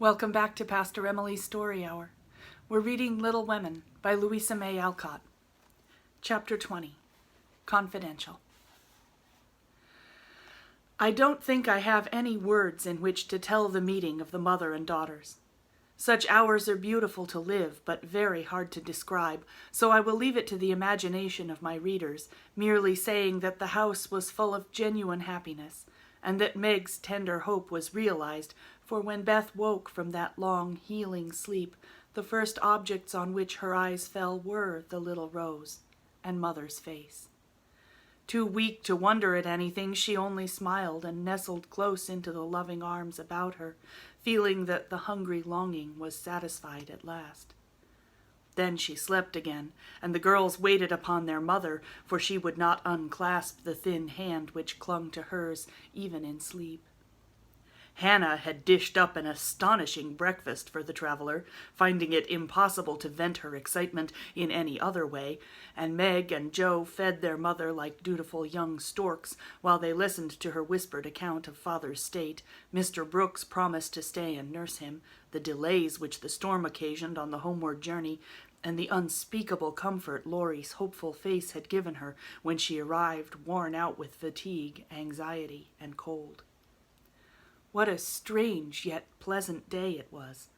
Welcome back to Pastor Emilie's Story Hour. We're reading Little Women by Louisa May Alcott. Chapter 20, Confidential. I don't think I have any words in which to tell the meeting of the mother and daughters. Such hours are beautiful to live, but very hard to describe, so I will leave it to the imagination of my readers, merely saying that the house was full of genuine happiness, and that Meg's tender hope was realized, for when Beth woke from that long, healing sleep, the first objects on which her eyes fell were the little rose and Mother's face. Too weak to wonder at anything, she only smiled and nestled close into the loving arms about her, feeling that the hungry longing was satisfied at last. Then she slept again, and the girls waited upon their mother, for she would not unclasp the thin hand which clung to hers even in sleep. Hannah had dished up an astonishing breakfast for the traveler, finding it impossible to vent her excitement in any other way, and Meg and Joe fed their mother like dutiful young storks while they listened to her whispered account of Father's state, Mr. Brooks' promise to stay and nurse him, the delays which the storm occasioned on the homeward journey, and the unspeakable comfort Laurie's hopeful face had given her when she arrived worn out with fatigue, anxiety, and cold. What a strange yet pleasant day it was,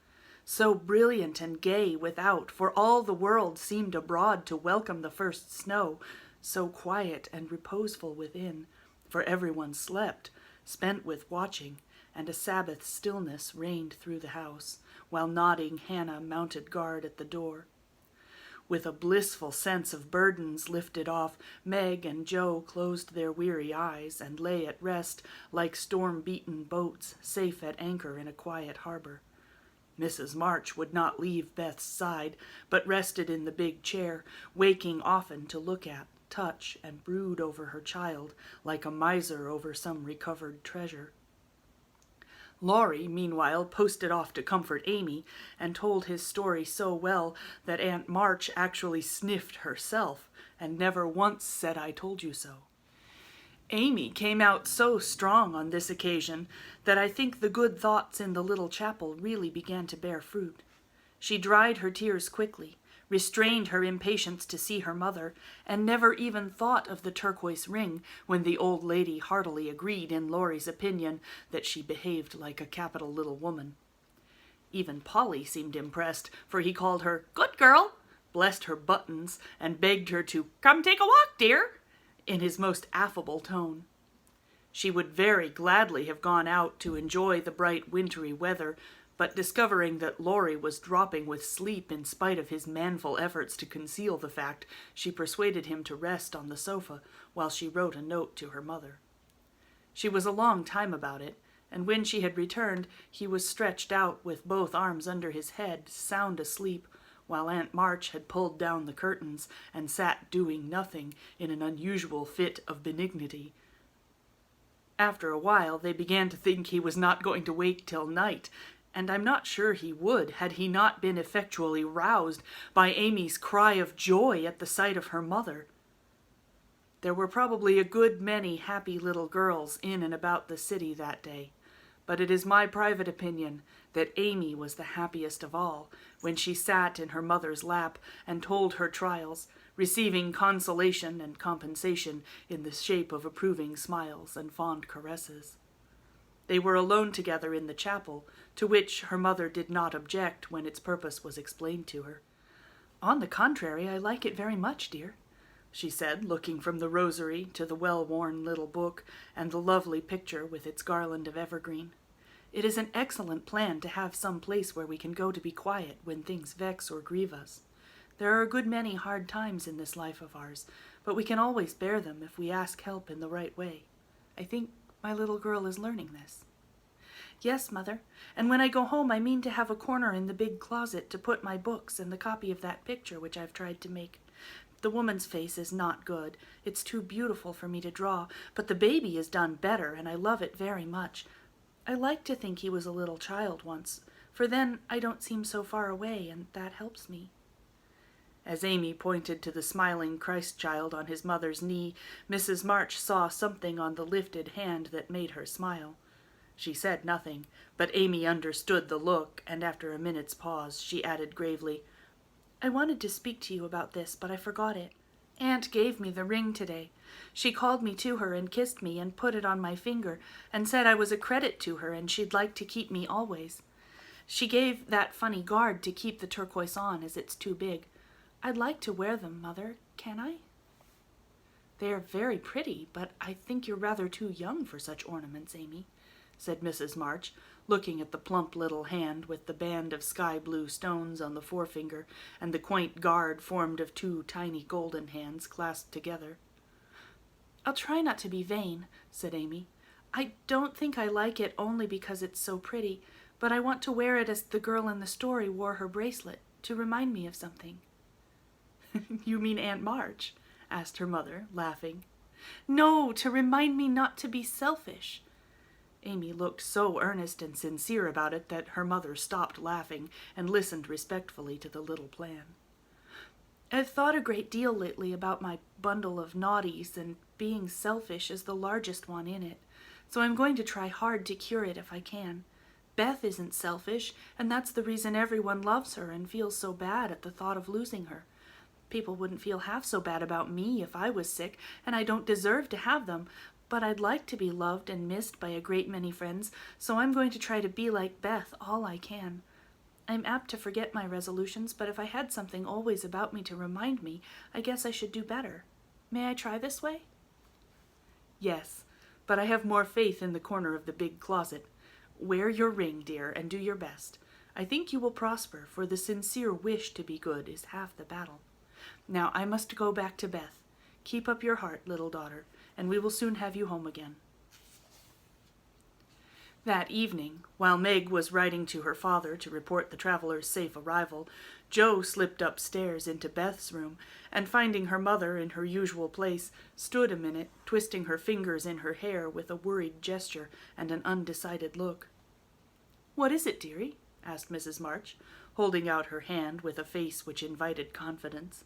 so brilliant and gay without, for all the world seemed abroad to welcome the first snow, so quiet and reposeful within, for everyone slept, spent with watching, and a Sabbath stillness reigned through the house, while nodding Hannah mounted guard at the door. With a blissful sense of burdens lifted off, Meg and Joe closed their weary eyes and lay at rest like storm-beaten boats safe at anchor in a quiet harbor. Mrs. March would not leave Beth's side, but rested in the big chair, waking often to look at, touch, and brood over her child like a miser over some recovered treasure. Laurie, meanwhile, posted off to comfort Amy, and told his story so well that Aunt March actually sniffed herself, and never once said "I told you so." Amy came out so strong on this occasion that I think the good thoughts in the little chapel really began to bear fruit. She dried her tears quickly, restrained her impatience to see her mother, and never even thought of the turquoise ring when the old lady heartily agreed in Laurie's opinion that she behaved like a capital little woman. Even Polly seemed impressed, for he called her "good girl," blessed her buttons, and begged her to "come take a walk, dear," in his most affable tone. She would very gladly have gone out to enjoy the bright wintry weather, but discovering that Laurie was dropping with sleep in spite of his manful efforts to conceal the fact, she persuaded him to rest on the sofa while she wrote a note to her mother. She was a long time about it, and when she had returned, he was stretched out with both arms under his head, sound asleep, while Aunt March had pulled down the curtains and sat doing nothing in an unusual fit of benignity. After a while, they began to think he was not going to wake till night, and I'm not sure he would had he not been effectually roused by Amy's cry of joy at the sight of her mother. There were probably a good many happy little girls in and about the city that day, but it is my private opinion that Amy was the happiest of all when she sat in her mother's lap and told her trials, receiving consolation and compensation in the shape of approving smiles and fond caresses. They were alone together in the chapel, to which her mother did not object when its purpose was explained to her. "On the contrary, I like it very much, dear," she said, looking from the rosary to the well-worn little book and the lovely picture with its garland of evergreen. "It is an excellent plan to have some place where we can go to be quiet when things vex or grieve us. There are a good many hard times in this life of ours, but we can always bear them if we ask help in the right way. I think my little girl is learning this." "Yes, Mother, and when I go home I mean to have a corner in the big closet to put my books and the copy of that picture which I've tried to make. The woman's face is not good. It's too beautiful for me to draw, but the baby is done better, and I love it very much. I like to think he was a little child once, for then I don't seem so far away, and that helps me." As Amy pointed to the smiling Christ-child on his mother's knee, Mrs. March saw something on the lifted hand that made her smile. She said nothing, but Amy understood the look, and after a minute's pause she added gravely, "I wanted to speak to you about this, but I forgot it. Aunt gave me the ring today. She called me to her and kissed me and put it on my finger and said I was a credit to her and she'd like to keep me always. She gave that funny guard to keep the turquoise on as it's too big. I'd like to wear them, Mother. Can I?" "They are very pretty, but I think you're rather too young for such ornaments, Amy," said Mrs. March, looking at the plump little hand with the band of sky-blue stones on the forefinger and the quaint guard formed of two tiny golden hands clasped together. "I'll try not to be vain," said Amy. "I don't think I like it only because it's so pretty, but I want to wear it as the girl in the story wore her bracelet, to remind me of something." "You mean Aunt March?" asked her mother, laughing. "No, to remind me not to be selfish." Amy looked so earnest and sincere about it that her mother stopped laughing and listened respectfully to the little plan. "I've thought a great deal lately about my bundle of naughties, and being selfish is the largest one in it, so I'm going to try hard to cure it if I can. Beth isn't selfish, and that's the reason everyone loves her and feels so bad at the thought of losing her. People wouldn't feel half so bad about me if I was sick, and I don't deserve to have them, but I'd like to be loved and missed by a great many friends, so I'm going to try to be like Beth all I can. I'm apt to forget my resolutions, but if I had something always about me to remind me, I guess I should do better. May I try this way?" "Yes, but I have more faith in the corner of the big closet. Wear your ring, dear, and do your best. I think you will prosper, for the sincere wish to be good is half the battle. Now I must go back to Beth. Keep up your heart, little daughter, and we will soon have you home again." That evening, while Meg was writing to her father to report the traveller's safe arrival, Jo slipped upstairs into Beth's room, and finding her mother in her usual place, stood a minute, twisting her fingers in her hair with a worried gesture and an undecided look. "What is it, dearie?" asked Mrs. March, holding out her hand with a face which invited confidence.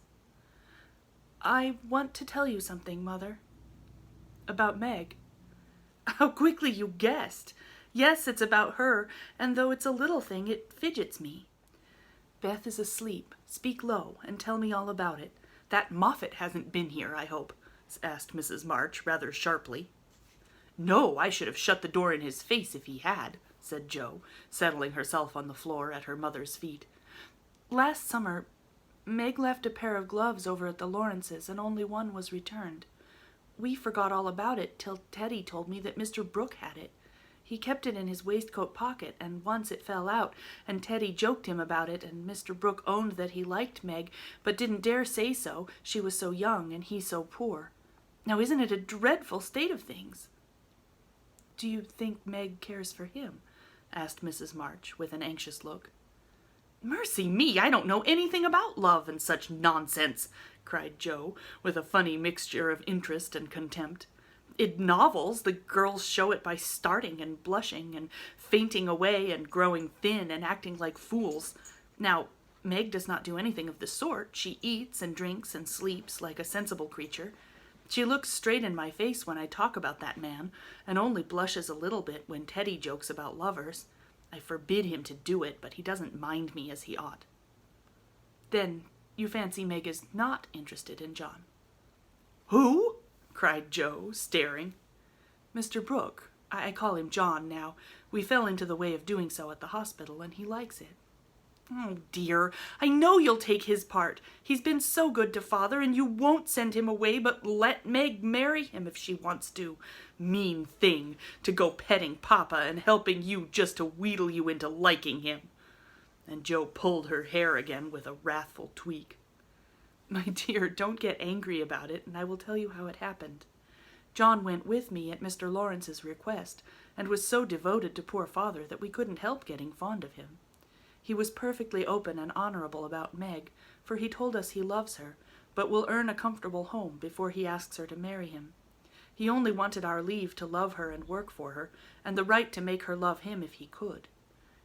"I want to tell you something, Mother." "About Meg?" "How quickly you guessed! Yes, it's about her, and though it's a little thing, it fidgets me." "Beth is asleep. Speak low, and tell me all about it. That Moffat hasn't been here, I hope?" asked Mrs. March, rather sharply. "No, I should have shut the door in his face if he had," said Jo, settling herself on the floor at her mother's feet. "Last summer, Meg left a pair of gloves over at the Lawrences, and only one was returned. We forgot all about it till Teddy told me that Mr. Brooke had it. He kept it in his waistcoat pocket, and once it fell out, and Teddy joked him about it, and Mr. Brooke owned that he liked Meg, but didn't dare say so, she was so young and he so poor. Now isn't it a dreadful state of things?" "Do you think Meg cares for him?" asked Mrs. March, with an anxious look. "Mercy me, I don't know anything about love and such nonsense," cried Jo, with a funny mixture of interest and contempt. "In novels, the girls show it by starting and blushing and fainting away and growing thin and acting like fools. Now, Meg does not do anything of the sort. She eats and drinks and sleeps like a sensible creature. She looks straight in my face when I talk about that man, and only blushes a little bit when Teddy jokes about lovers. I forbid him to do it, but he doesn't mind me as he ought." "Then you fancy Meg is not interested in John?" "Who?" cried Jo, staring. "Mr. Brooke. I call him John now. We fell into the way of doing so at the hospital, and he likes it." "Oh, dear, I know you'll take his part. He's been so good to Father, and you won't send him away, but let Meg marry him if she wants to. Mean thing, to go petting Papa and helping you just to wheedle you into liking him." And Jo pulled her hair again with a wrathful tweak. "My dear, don't get angry about it, and I will tell you how it happened. John went with me at Mr. Lawrence's request, and was so devoted to poor Father that we couldn't help getting fond of him. He was perfectly open and honorable about Meg, for he told us he loves her, but will earn a comfortable home before he asks her to marry him. He only wanted our leave to love her and work for her, and the right to make her love him if he could.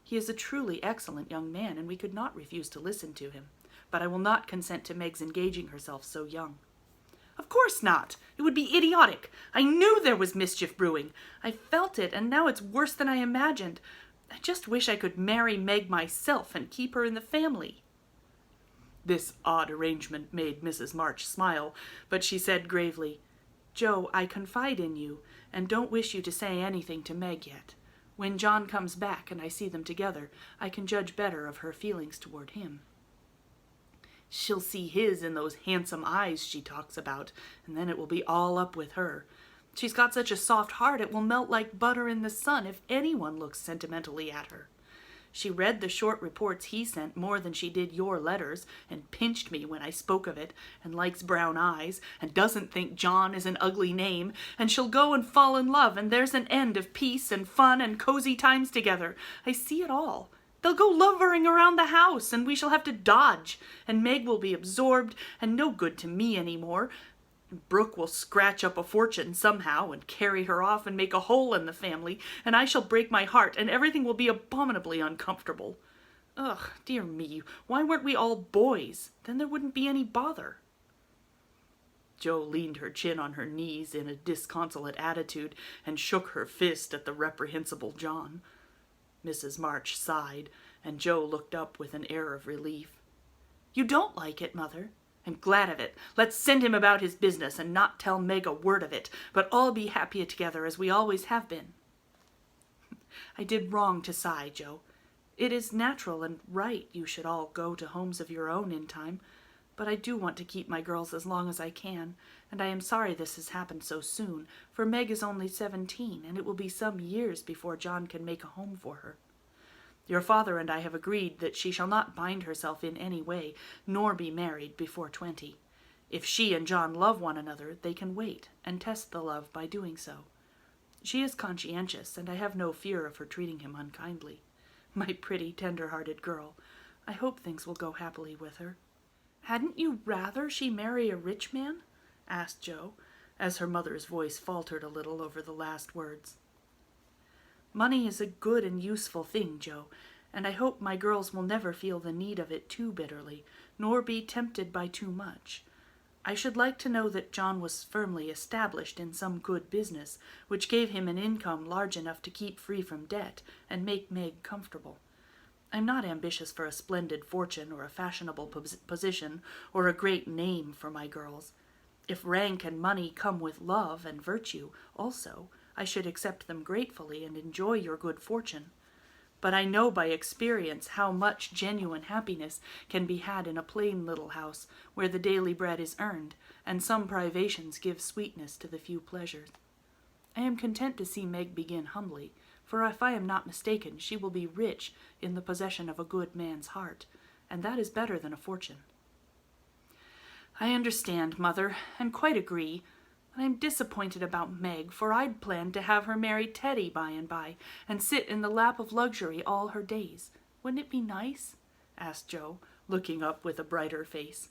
He is a truly excellent young man, and we could not refuse to listen to him, but I will not consent to Meg's engaging herself so young. Of course not. It would be idiotic. I knew there was mischief brewing. I felt it, and now it's worse than I imagined. I just wish I could marry Meg myself and keep her in the family." This odd arrangement made Mrs. March smile, but she said gravely, "Joe, I confide in you, and don't wish you to say anything to Meg yet. When John comes back and I see them together, I can judge better of her feelings toward him." "She'll see his in those handsome eyes she talks about, and then it will be all up with her. She's got such a soft heart it will melt like butter in the sun if anyone looks sentimentally at her. She read the short reports he sent more than she did your letters, and pinched me when I spoke of it, and likes brown eyes, and doesn't think John is an ugly name, and she'll go and fall in love, and there's an end of peace and fun and cozy times together. I see it all. They'll go lovering around the house, and we shall have to dodge, and Meg will be absorbed and no good to me any more. Brooke will scratch up a fortune somehow and carry her off and make a hole in the family, and I shall break my heart, and everything will be abominably uncomfortable. Ugh, dear me, why weren't we all boys? Then there wouldn't be any bother." Jo leaned her chin on her knees in a disconsolate attitude and shook her fist at the reprehensible John. Mrs. March sighed, and Jo looked up with an air of relief. "You don't like it, Mother? I'm glad of it. Let's send him about his business and not tell Meg a word of it, but all be happy together as we always have been." "I did wrong to sigh, Jo. It is natural and right you should all go to homes of your own in time, but I do want to keep my girls as long as I can, and I am sorry this has happened so soon, for Meg is only 17, and it will be some years before John can make a home for her. Your father and I have agreed that she shall not bind herself in any way, nor be married before 20. If she and John love one another, they can wait and test the love by doing so. She is conscientious, and I have no fear of her treating him unkindly. My pretty, tender-hearted girl, I hope things will go happily with her." "Hadn't you rather she marry a rich man?" asked Jo, as her mother's voice faltered a little over the last words. "Money is a good and useful thing, Jo, and I hope my girls will never feel the need of it too bitterly, nor be tempted by too much. I should like to know that John was firmly established in some good business, which gave him an income large enough to keep free from debt and make Meg comfortable. I'm not ambitious for a splendid fortune or a fashionable position or a great name for my girls. If rank and money come with love and virtue also, I should accept them gratefully and enjoy your good fortune. But I know by experience how much genuine happiness can be had in a plain little house where the daily bread is earned, and some privations give sweetness to the few pleasures. I am content to see Meg begin humbly, for if I am not mistaken, she will be rich in the possession of a good man's heart, and that is better than a fortune." "I understand, Mother, and quite agree. I'm disappointed about Meg, for I'd planned to have her marry Teddy by and by, and sit in the lap of luxury all her days. Wouldn't it be nice?" asked Jo, looking up with a brighter face.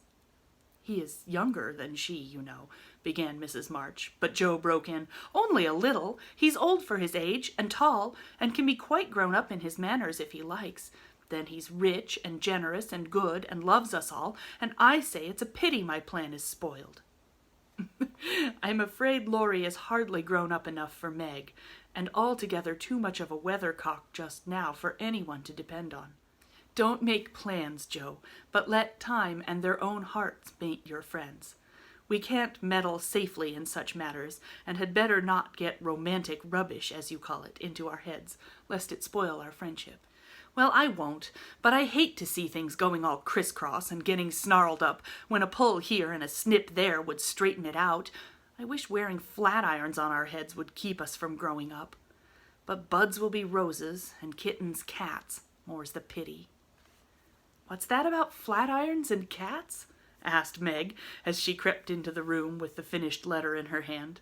"He is younger than she, you know," began Mrs. March, but Jo broke in, "Only a little. He's old for his age, and tall, and can be quite grown up in his manners if he likes. Then he's rich and generous and good and loves us all, and I say it's a pity my plan is spoiled." "I'm afraid Laurie is hardly grown up enough for Meg, and altogether too much of a weathercock just now for anyone to depend on. Don't make plans, Jo, but let time and their own hearts mate your friends. We can't meddle safely in such matters, and had better not get romantic rubbish, as you call it, into our heads, lest it spoil our friendship." "Well, I won't, but I hate to see things going all crisscross and getting snarled up when a pull here and a snip there would straighten it out. I wish wearing flat irons on our heads would keep us from growing up. But buds will be roses and kittens cats, more's the pity." "What's that about flat irons and cats?" asked Meg, as she crept into the room with the finished letter in her hand.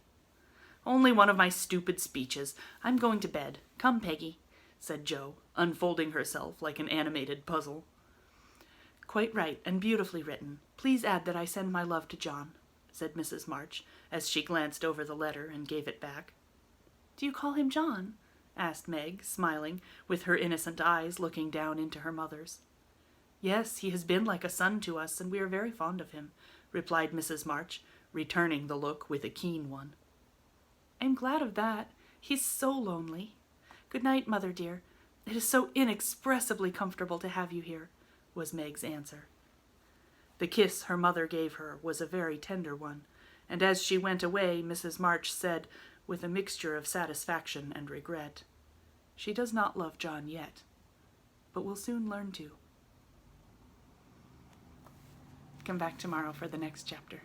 "Only one of my stupid speeches. I'm going to bed. Come, Peggy," said Jo, unfolding herself like an animated puzzle. "Quite right, and beautifully written. Please add that I send my love to John," said Mrs. March, as she glanced over the letter and gave it back. "Do you call him John?" asked Meg, smiling, with her innocent eyes looking down into her mother's. "Yes, he has been like a son to us, and we are very fond of him," replied Mrs. March, returning the look with a keen one. "I'm glad of that. He's so lonely. Good night, Mother dear. It is so inexpressibly comfortable to have you here," was Meg's answer. The kiss her mother gave her was a very tender one, and as she went away, Mrs. March said, with a mixture of satisfaction and regret, "She does not love John yet, but will soon learn to." Come back tomorrow for the next chapter.